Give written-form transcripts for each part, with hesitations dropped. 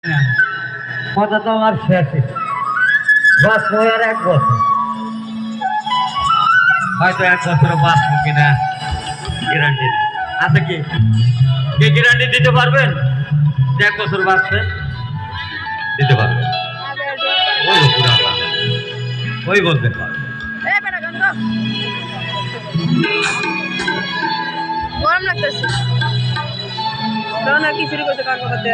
কথা তো আমার শেষে বাস আর 1 বছর, হয়তো 1 বছর বাঁচবো কিনা গ্যারান্টি আছে। কি কে গ্যারান্টি দিতে পারবেন যে 1 বছর বাঁচবেন? দিতে পারবেন? ওই পুরা ওই বলতে পারবেন। গরম লাগতেছে না কি শুরু করতে কার করতে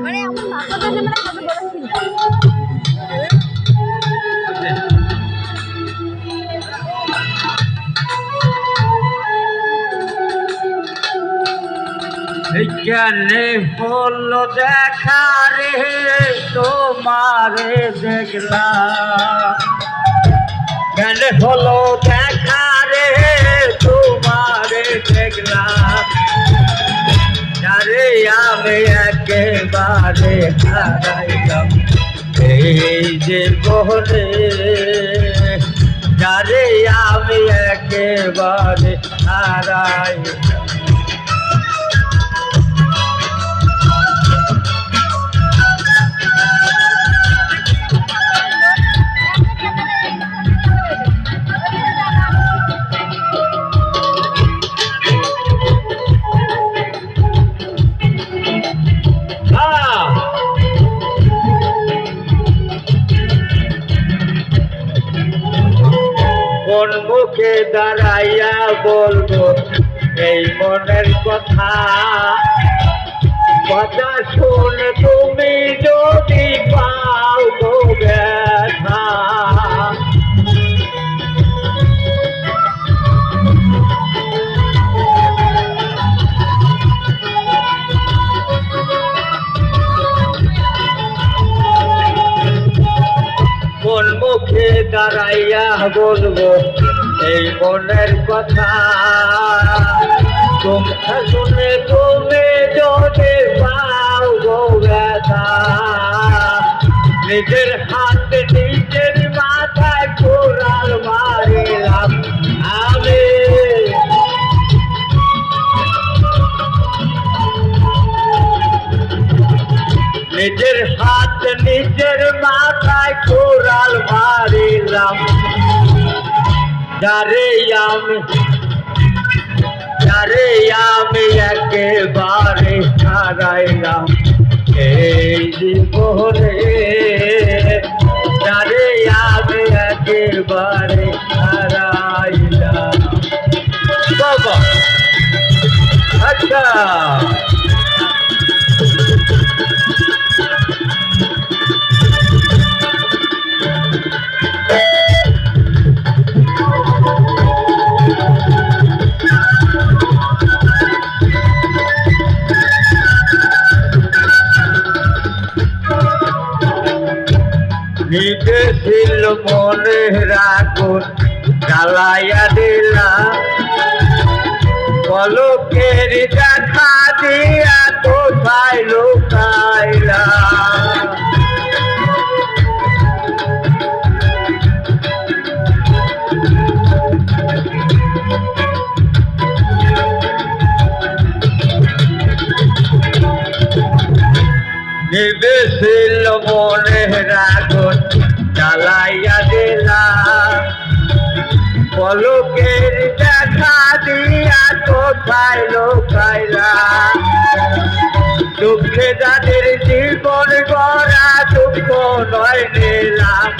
মানে আমার মাথাটা যে মানে কত বড় ছিল। কেনে হলো দেখা রে তোমারে দেখলাম, কেনে হলো দেখা রে তোমারে দেখলাম, যারে আমি একেবারে হারাইলাম এই যে বহরে, যারে আমি একেবারে হারাইলাম। কোন মুখে দাঁড়াইয়া বলবো এই মনের কথা, কথা শুনে তুমি যদি পাও গো ব্যথা, কোন মুখে দাঁড়াইয়া বলবো এই মনের কথা, তোমরা শুনে তুমি যদি পাও গো ব্যথা, নিজের হাতে নিজের মাথায় কোরাল মারিলাম আমি, নিজের হাত নিজের মাথায় কোরাল মারিলাম, যারে আমি একেবারে হারাইলাম এই জীবনে, যারে আমি একেবারে হারাইলাম। বাবা আচ্ছা নিবেছিল মনে রাখুন জ্বালাইয়া দিলাম, পলকের দেখা দিয়া কোথায় লুকাইলাম, নিবেছিল মনে রাখুন জ্বালাইয়া দিলাম, পলকের দেখা দিয়া কোথায় লুকাইলাম, দুঃখে যাদের জীবন গড়া দুঃখ নয় নিলাম,